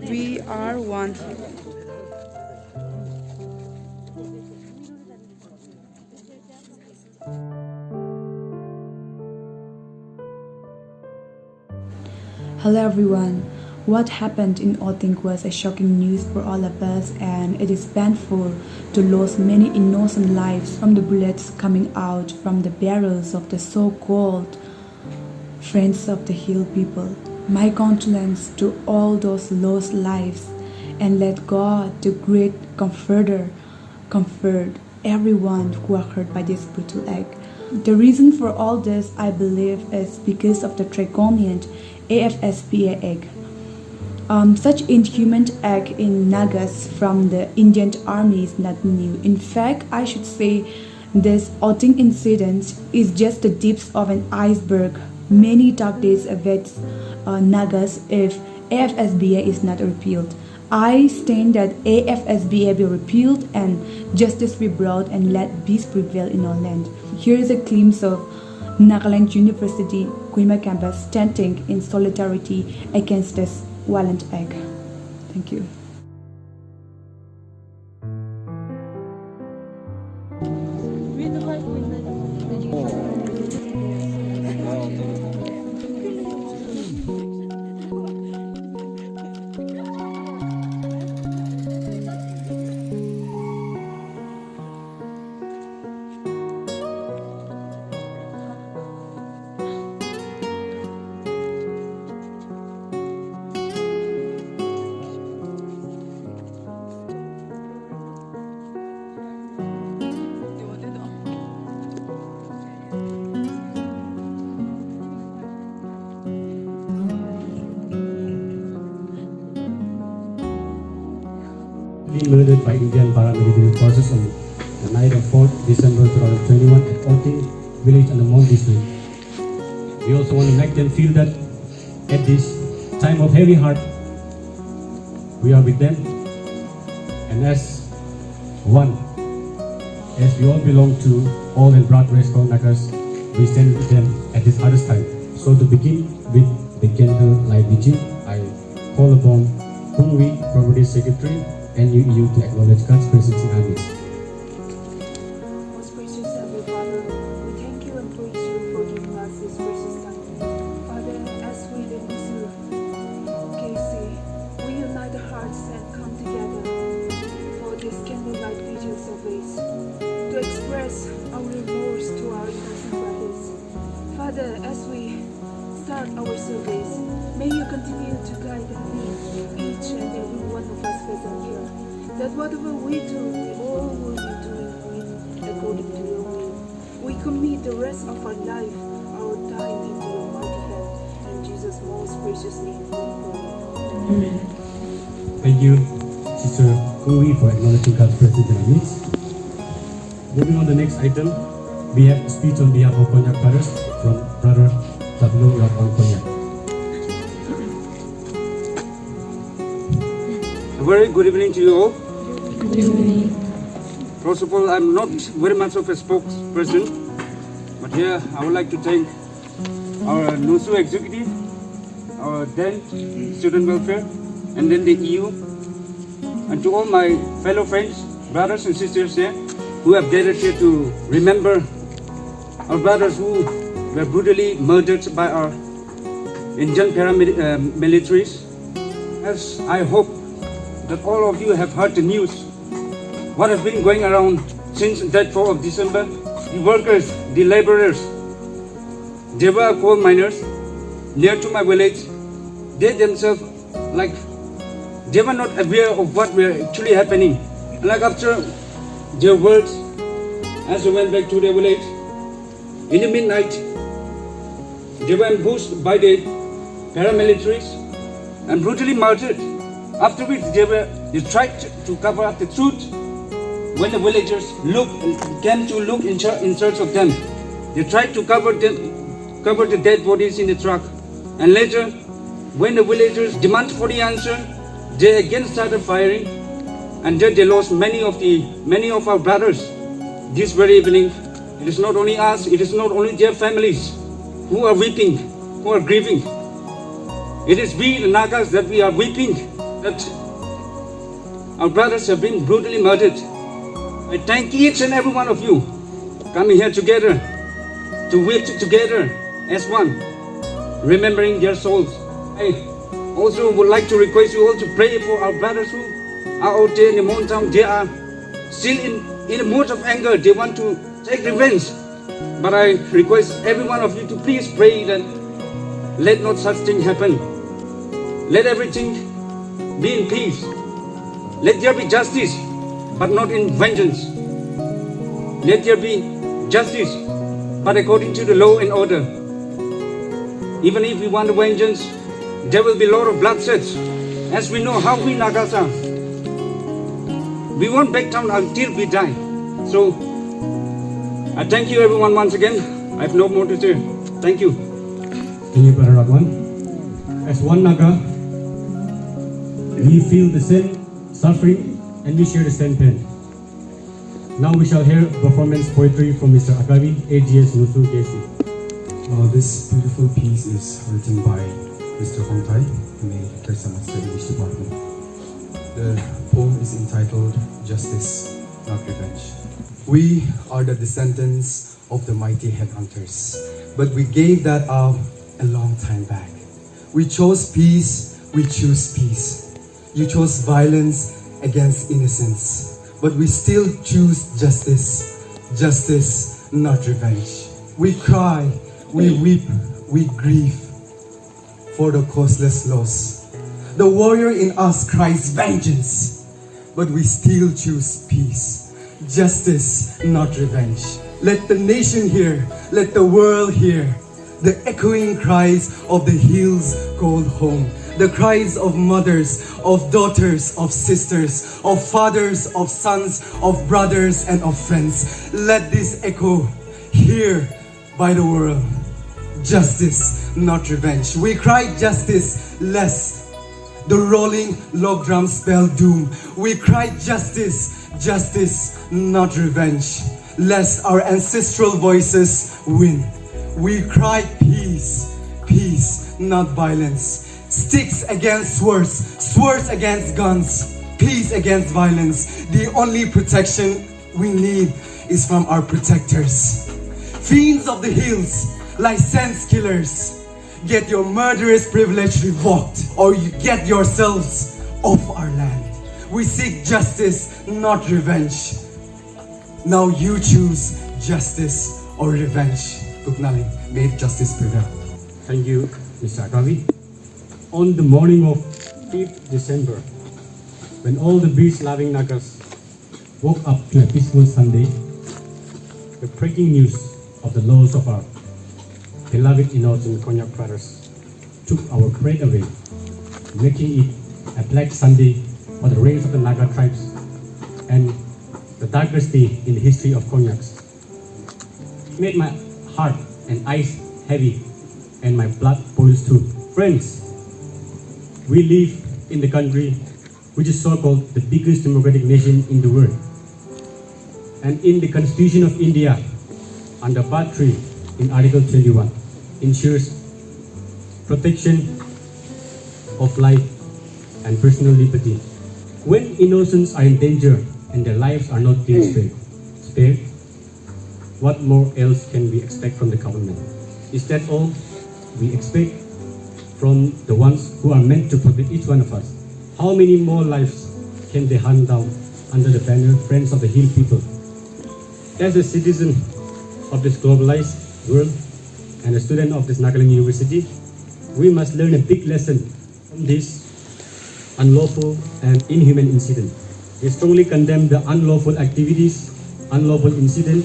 We are one. Hello everyone. What happened in Oting was a shocking news for all of us, and it is painful to lose many innocent lives from the bullets coming out from the barrels of the so-called friends of the hill people. My condolence to all those lost lives, and let God, the great comforter, comfort everyone who are hurt by this brutal act. The reason for all this, I believe, is because of the draconian AFSPA act. Such inhuman act in Nagas from the Indian army is not new. In fact, I should say this Oting incident is just the tips of an iceberg. Many dark days await Nagas if AFSBA is not repealed. I stand that AFSBA be repealed and justice be brought and let peace prevail in our land. Here is a glimpse of Nagaland University Kuima campus standing in solidarity against this violent act. Thank you. Murdered by Indian paramilitary forces on the night of 4th December 2021 at Oting village in the Mount district. We also want to make them feel that at this time of heavy heart, we are with them, and as one, as we all belong to all and broad race called Nagas, we stand with them at this hardest time. So to begin with the Candlelight Vigil, I call upon Hungry Property Secretary and you to acknowledge God's presence in our midst. Most gracious Heavenly Father, we thank you and praise you for giving us this precious time. Father, as we listen to Casey, we unite the hearts and come together for this Candlelight Vigil service to express our remorse to our innocent brothers. Father, as we start our service, may you continue to guide and lead each and every one of us present here, that whatever we do, we all will be doing it according to your will. We commit the rest of our life, our time into your mighty hand. In Jesus' most precious name we pray. Amen. Thank you, Sister Kui, for acknowledging God's presence in our midst. Moving on to the next item, we have a speech on behalf of Konyak Brothers from Brother Tablo Rapang Konyak. A very good evening to you all. Good evening. First of all, I'm not very much of a spokesperson, but here I would like to thank our NUSU executive, our then student welfare, and then the EU, and to all my fellow friends, brothers and sisters here, who have gathered here to remember our brothers who were brutally murdered by our Indian paramilitaries. As I hope that all of you have heard the news, what has been going around since that 4th of December. The workers, the laborers, they were coal miners near to my village. They themselves, they were not aware of what were actually happening. And after their words, as they went back to their village, in the midnight, they were ambushed by the paramilitaries and brutally murdered. After which they tried to cover up the truth. When the villagers came to look in search of them, they tried to cover the dead bodies in the truck. And later, when the villagers demanded for the answer, they again started firing, and then they lost many of our brothers. This very evening, it is not only us, it is not only their families who are weeping, who are grieving. It is we, the Nagas, that we are weeping that our brothers have been brutally murdered. I thank each and every one of you coming here together to weep together as one, remembering their souls. I also would like to request you all to pray for our brothers who are out there in the mountain. They are still in a mood of anger. They want to take revenge. But I request every one of you to please pray that let not such thing happen. Let everything be in peace. Let there be justice, but not in vengeance. Let there be justice, but according to the law and order. Even if we want vengeance, there will be a lot of bloodshed, as we know how we Nagas are. We won't back down until we die. So, I thank you everyone once again. I have no more to say. Thank you. Thank you, Brother Ragwan. As one Naga, we feel the same suffering and we share the same pain. Now we shall hear performance poetry from Mr. Agavi, AGS Nusu JC. This beautiful piece is written by Mr. Hongtai in the Christian English department. The poem is entitled Justice, Not Revenge. We are the descendants of the mighty headhunters, but we gave that up a long time back. We chose peace, we choose peace. You chose violence against innocence, but we still choose justice. Justice, not revenge. We cry, we weep, we grieve for the causeless loss. The warrior in us cries vengeance, but we still choose peace. Justice, not revenge. Let the nation hear, let the world hear the echoing cries of the hills called home. The cries of mothers, of daughters, of sisters, of fathers, of sons, of brothers, and of friends. Let this echo hear by the world. Justice, not revenge. We cry justice, lest the rolling log drums spell doom. We cry justice, justice, not revenge, lest our ancestral voices win. We cry peace, peace, not violence. Sticks against swords, swords against guns, peace against violence. The only protection we need is from our protectors. Fiends of the hills, license killers, get your murderous privilege revoked, or you get yourselves off our land. We seek justice, not revenge. Now you choose justice or revenge. Tuknaling, may justice prevail. Thank you, Mr. Agavi. On the morning of 5th December, when all the peace-loving Nagas woke up to a peaceful Sunday, the breaking news of the loss of our beloved innocent Konyak brothers took our pride away, making it a black Sunday for the ranks of the Naga tribes and the darkest day in the history of Konyaks. It made my heart and eyes heavy and my blood boils too. Friends, we live in the country which is so-called the biggest democratic nation in the world. And in the Constitution of India, under Part 3 in Article 21, ensures protection of life and personal liberty. When innocents are in danger and their lives are not being spared, what more else can we expect from the government? Is that all we expect from the ones who are meant to protect each one of us? How many more lives can they hunt down under the banner Friends of the Hill People? As a citizen of this globalized world and a student of this Nagaland University, we must learn a big lesson from this unlawful and inhuman incident. We strongly condemn the unlawful activities, unlawful incident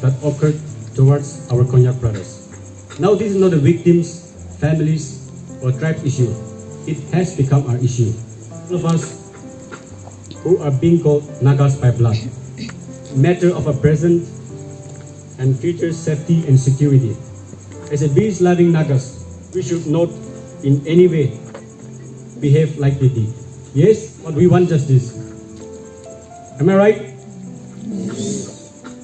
that occurred towards our Konyak brothers. Now this is not the victims, families, or tribe issue. It has become our issue. All of us who are being called Nagas by blood. Matter of our present and future safety and security. As a peace-loving Nagas, we should not in any way behave like they did. Yes, but we want justice. Am I right?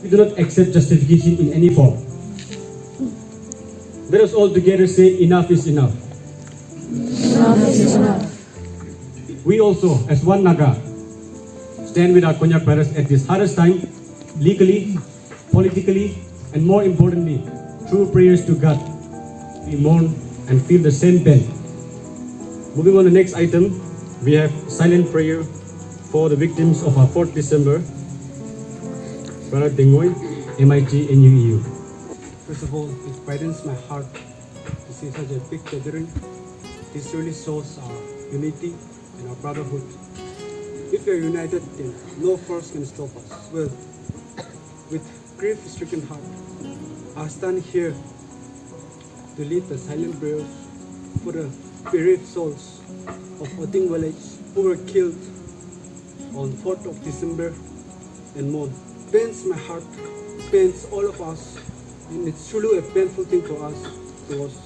We do not accept justification in any form. Let us all together say enough is enough. Enough is enough. we also, as one Naga, stand with our Konyak brothers at this hardest time, legally, politically, and more importantly, through prayers to God. We mourn and feel the same pain. Moving on to the next item, we have silent prayer for the victims of our 4th December. Brother Dengoy, MIT, NUEU. First of all, it brightens my heart to see such a big gathering. This really shows our unity and our brotherhood. If we are united, then no force can stop us. Well, with grief-stricken heart, I stand here to lead the silent prayers for the bereaved souls of Oting village who were killed on 4th of December and mourn. Pains my heart, pains all of us, and it's truly a painful thing for us because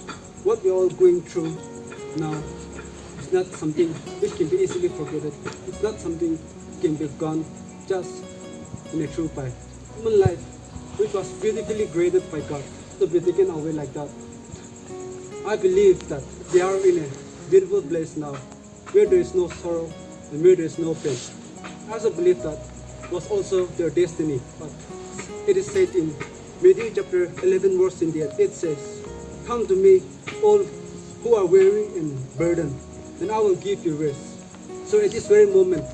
what we're all going through now is not something which can be easily forgotten. It's not something can be gone just in a true by human life, which was beautifully created by God, to be taken away like that. I believe that they are in a beautiful place now, where there is no sorrow and where there is no pain. I also believe that was also their destiny. But it is said in Matthew chapter 11 verse 28, it says, "Come to me, all who are weary and burdened, and I will give you rest." So at this very moment,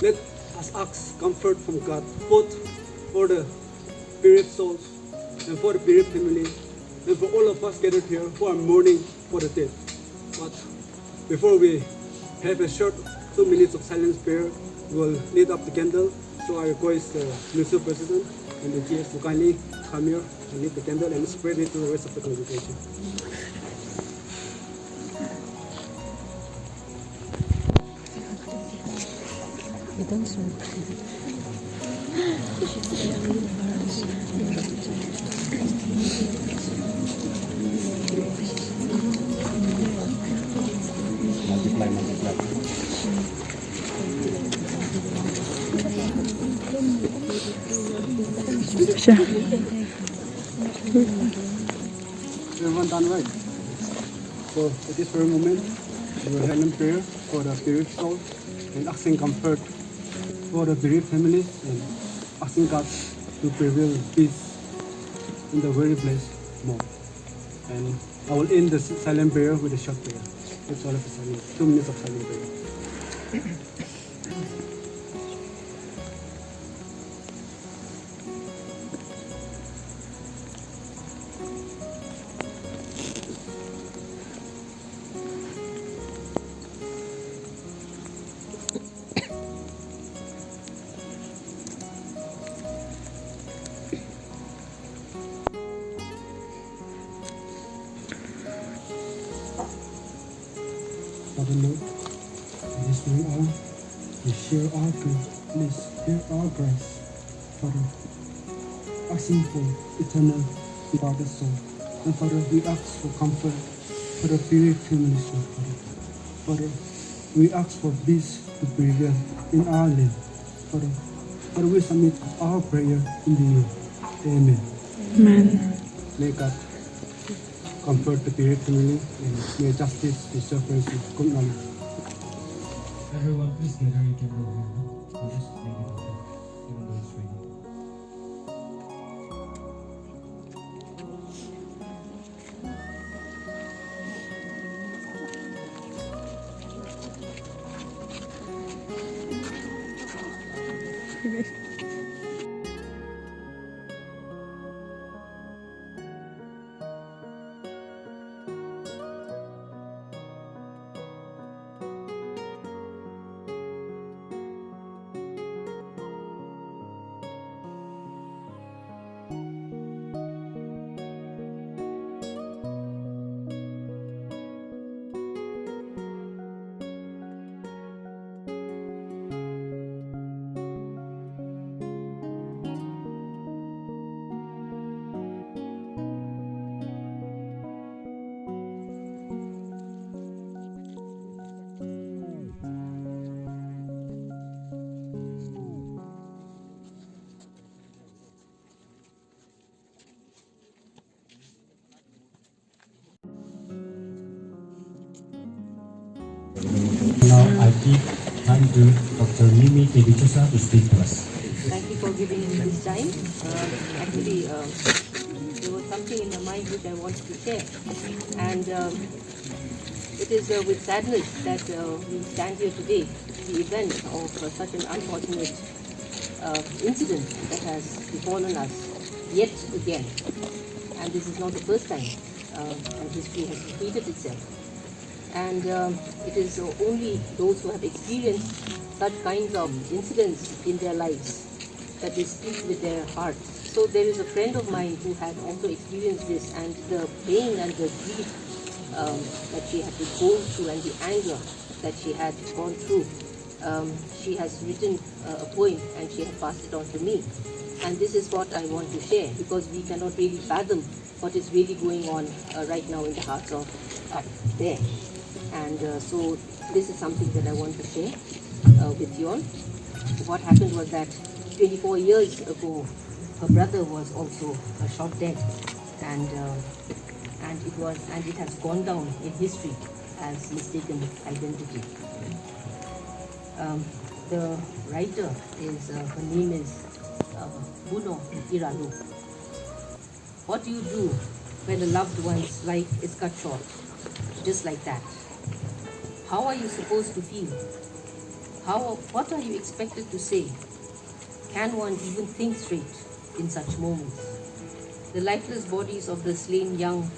let us ask comfort from God, both for the bereaved souls and for the bereaved family, and for all of us gathered here who are mourning for the dead. But before we have a short 2 minutes of silence prayer, we will light up the candle. So I request the Municipal President and the GS to kindly come here and light the candle and spread it to the rest of the congregation. Everyone done right? So at this very moment, we will hand in prayer for the bereaved souls and asking comfort for the bereaved families and asking God to prevail peace in the very place more. And I will end the silent prayer with a short prayer. That's all of the silent, 2 minutes of silent prayer. Father Lord, in this very hour, we share our grief. Please hear our prayers, Father, asking for eternal Father's soul. And Father, we ask for comfort for the bereaved families, Lord, Father. Father, we ask for peace to prevail in our land. Father, Father, we submit our prayer in you. Amen. Amen. May God comfort the bereaved family and may justice be served mercy. Good night. Everyone, please gather your candle here. We'll just leave it open, even though it's raining. Now I give time to Dr. Mimi Kebichusa to speak to us. Thank you for giving me this time. Actually, there was something in my mind which I wanted to share. And it is with sadness that we stand here today, the event of such an unfortunate incident that has befallen us yet again. And this is not the first time, and history has repeated itself. And it is only those who have experienced such kinds of incidents in their lives that they speak with their heart. So there is a friend of mine who had also experienced this, and the pain and the grief that she had to go through and the anger that she had gone through. She has written a poem and she had passed it on to me. And this is what I want to share, because we cannot really fathom what is really going on right now in the hearts of up there. And so this is something that I want to share with you all. What happened was that 24 years ago, her brother was also shot dead, and it has gone down in history as mistaken identity. The writer is her name is Buno Iralu. What do you do when a loved one's life is cut short, just like that? How are you supposed to feel? What are you expected to say? Can one even think straight in such moments? The lifeless bodies of the slain young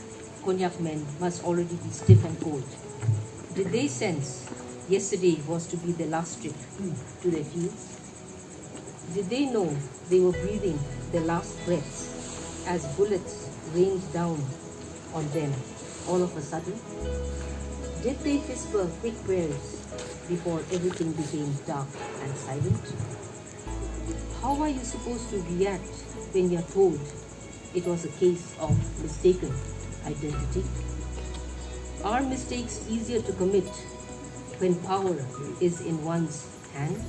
Konyak men must already be stiff and cold. Did they sense yesterday was to be their last trip to their fields? Did they know they were breathing their last breaths as bullets rained down on them all of a sudden? Did they whisper quick prayers before everything became dark and silent? How are you supposed to react when you're told it was a case of mistaken identity? Are mistakes easier to commit when power is in one's hand?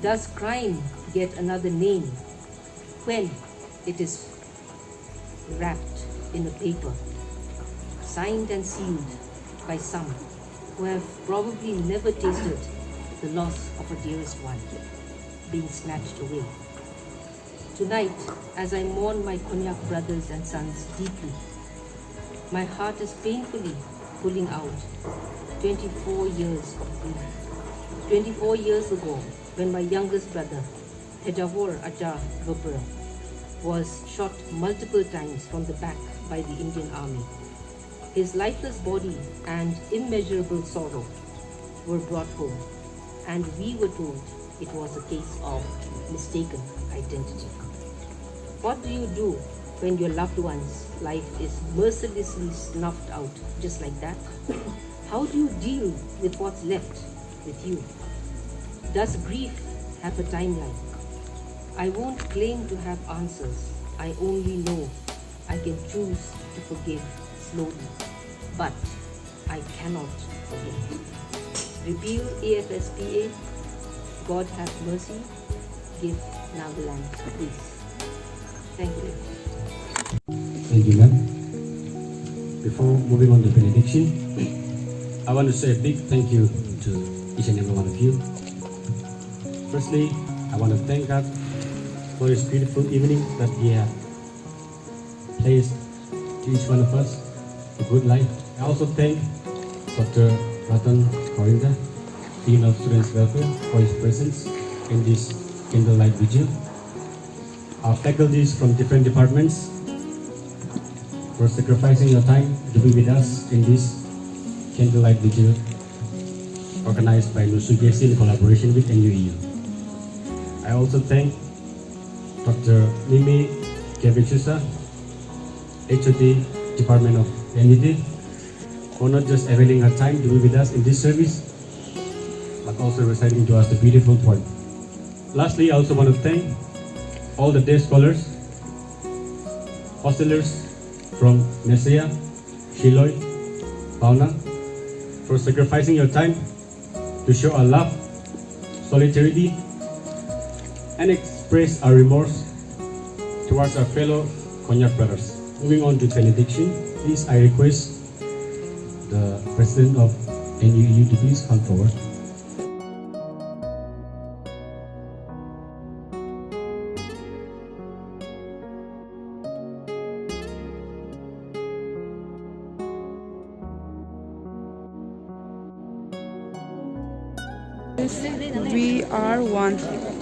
Does crime get another name when it is wrapped in a paper, signed and sealed by some who have probably never tasted the loss of a dearest one being snatched away? Tonight, as I mourn my Konyak brothers and sons deeply, my heart is painfully pulling out 24 years of grief. 24 years ago, when my youngest brother, Tejavor Aja Gopura, was shot multiple times from the back by the Indian Army. His lifeless body and immeasurable sorrow were brought home, and we were told it was a case of mistaken identity. What do you do when your loved one's life is mercilessly snuffed out just like that? How do you deal with what's left with you? Does grief have a timeline? I won't claim to have answers. I only know I can choose to forgive slowly, but I cannot forget. Repeal AFSPA. God have mercy. Give Nagaland peace. Thank you. Thank you, ma'am. Before moving on to benediction, I want to say a big thank you to each and every one of you. Firstly, I want to thank God for this beautiful evening that He has placed to each one of us a good life. I also thank Dr. Ratan Korinda, Dean of Students Welfare, for his presence in this Candlelight Vigil. Our faculties from different departments for sacrificing your time to be with us in this Candlelight Vigil organized by Nusugesi in collaboration with NUEU. I also thank Dr. Mimi Kebichusa, HOD Department of NED, for not just availing her time to be with us in this service, but also reciting to us the beautiful poem. Lastly, I also want to thank all the day scholars, hostelers from Nesea, Shiloh, Pauna, for sacrificing your time to show our love, solidarity, and express our remorse towards our fellow Konyak brothers. Moving on to benediction, please I request the President of NUEU to please come forward. We are one.